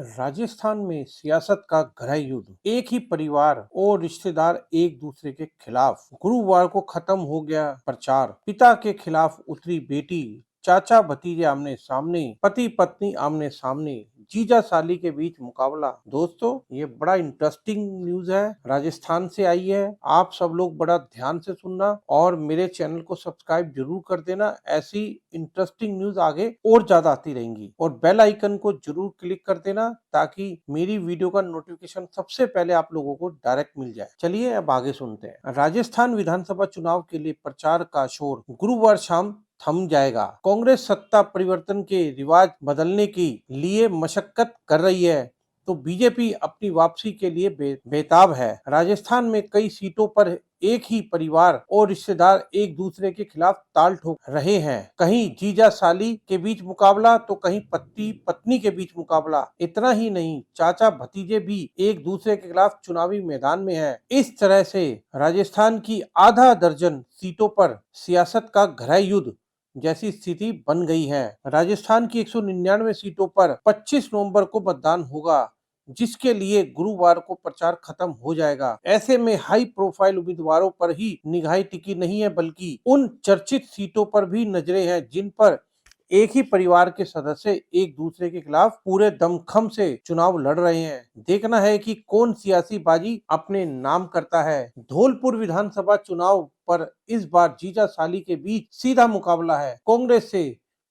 राजस्थान में सियासत का गहरा युद्ध। एक ही परिवार और रिश्तेदार एक दूसरे के खिलाफ। गुरुवार को खत्म हो गया प्रचार। पिता के खिलाफ उतरी बेटी, चाचा भतीजे आमने सामने, पति पत्नी आमने सामने, जीजा साली के बीच मुकाबला। दोस्तों, ये बड़ा इंटरेस्टिंग न्यूज है, राजस्थान से आई है। आप सब लोग बड़ा ध्यान से सुनना और मेरे चैनल को सब्सक्राइब जरूर कर देना। ऐसी इंटरेस्टिंग न्यूज आगे और ज्यादा आती रहेंगी और बेल आइकन को जरूर क्लिक कर देना ताकि मेरी वीडियो का नोटिफिकेशन सबसे पहले आप लोगों को डायरेक्ट मिल जाए। चलिए अब आगे सुनते हैं। राजस्थान विधानसभा चुनाव के लिए प्रचार का शोर गुरुवार शाम थम जाएगा। कांग्रेस सत्ता परिवर्तन के रिवाज बदलने के लिए मशक्कत कर रही है तो बीजेपी अपनी वापसी के लिए बेताब है। राजस्थान में कई सीटों पर एक ही परिवार और रिश्तेदार एक दूसरे के खिलाफ ताल ठोक रहे हैं। कहीं जीजा साली के बीच मुकाबला तो कहीं पति पत्नी के बीच मुकाबला। इतना ही नहीं, चाचा भतीजे भी एक दूसरे के खिलाफ चुनावी मैदान में हैं। इस तरह से राजस्थान की आधा दर्जन सीटों पर सियासत का गहरा युद्ध जैसी स्थिति बन गई है। राजस्थान की 199 सीटों पर 25 नवंबर को मतदान होगा, जिसके लिए गुरुवार को प्रचार खत्म हो जाएगा। ऐसे में हाई प्रोफाइल उम्मीदवारों पर ही निगाहें टिकी नहीं है, बल्कि उन चर्चित सीटों पर भी नजरें हैं जिन पर एक ही परिवार के सदस्य एक दूसरे के खिलाफ पूरे दमखम से चुनाव लड़ रहे हैं। देखना है कि कौन सियासी बाजी अपने नाम करता है। धौलपुर विधानसभा चुनाव पर इस बार जीजा साली के बीच सीधा मुकाबला है। कांग्रेस से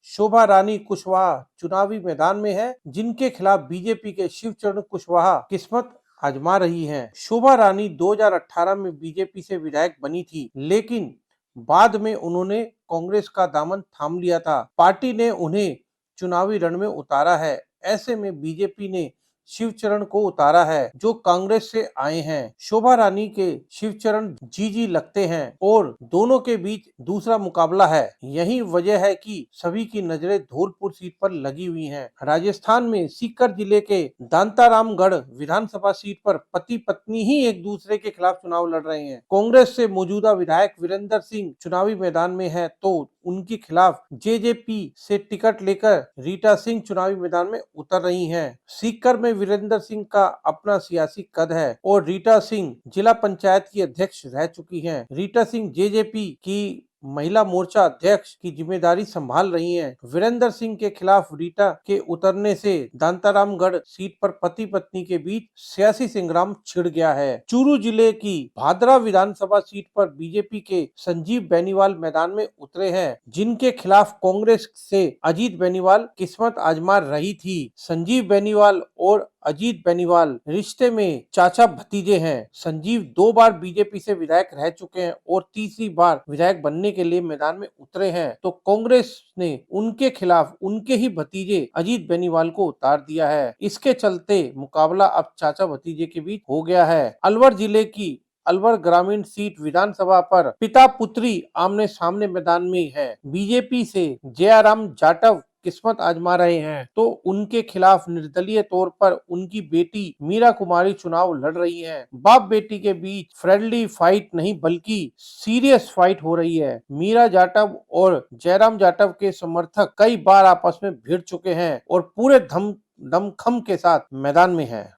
शोभा रानी कुशवाहा चुनावी मैदान में है, जिनके खिलाफ बीजेपी के शिवचरण कुशवाहा किस्मत आजमा रही हैं। शोभा रानी 2018 में बीजेपी से विधायक बनी थी, लेकिन बाद में उन्होंने कांग्रेस का दामन थाम लिया था। पार्टी ने उन्हें चुनावी रण में उतारा है। ऐसे में बीजेपी ने शिवचरण को उतारा है, जो कांग्रेस से आए हैं। शोभा रानी के शिवचरण जी लगते हैं और दोनों के बीच दूसरा मुकाबला है। यही वजह है कि सभी की नजरें धौलपुर सीट पर लगी हुई हैं। राजस्थान में सीकर जिले के दांतारामगढ़ विधानसभा सीट पर पति पत्नी ही एक दूसरे के खिलाफ चुनाव लड़ रहे हैं। कांग्रेस से मौजूदा विधायक वीरेंद्र सिंह चुनावी मैदान में है तो उनके खिलाफ जेजेपी से टिकट लेकर रीटा सिंह चुनावी मैदान में उतर रही हैं। सीकर में वीरेंद्र सिंह का अपना सियासी कद है और रीटा सिंह जिला पंचायत की अध्यक्ष रह चुकी हैं। रीटा सिंह जेजेपी की महिला मोर्चा अध्यक्ष की जिम्मेदारी संभाल रही हैं। वीरेंद्र सिंह के खिलाफ रीटा के उतरने से दांतारामगढ़ सीट पर पति पत्नी के बीच सियासी संग्राम छिड़ गया है। चूरू जिले की भादरा विधानसभा सीट पर बीजेपी के संजीव बेनीवाल मैदान में उतरे हैं, जिनके खिलाफ कांग्रेस से अजीत बेनीवाल किस्मत आजमा रही थी। संजीव बेनीवाल और अजीत बेनीवाल रिश्ते में चाचा भतीजे हैं। संजीव 2 बार बीजेपी से विधायक रह चुके हैं और तीसरी बार विधायक बनने के लिए मैदान में उतरे हैं, तो कांग्रेस ने उनके खिलाफ उनके ही भतीजे अजीत बेनीवाल को उतार दिया है। इसके चलते मुकाबला अब चाचा भतीजे के बीच हो गया है। अलवर जिले की अलवर ग्रामीण सीट विधानसभा पर पिता पुत्री आमने सामने मैदान में है। बीजेपी से जयाराम जाटव किस्मत आजमा रहे हैं तो उनके खिलाफ निर्दलीय तौर पर उनकी बेटी मीरा कुमारी चुनाव लड़ रही हैं। बाप बेटी के बीच फ्रेंडली फाइट नहीं बल्कि सीरियस फाइट हो रही है। मीरा जाटव और जयराम जाटव के समर्थक कई बार आपस में भिड़ चुके हैं और पूरे दमखम के साथ मैदान में हैं।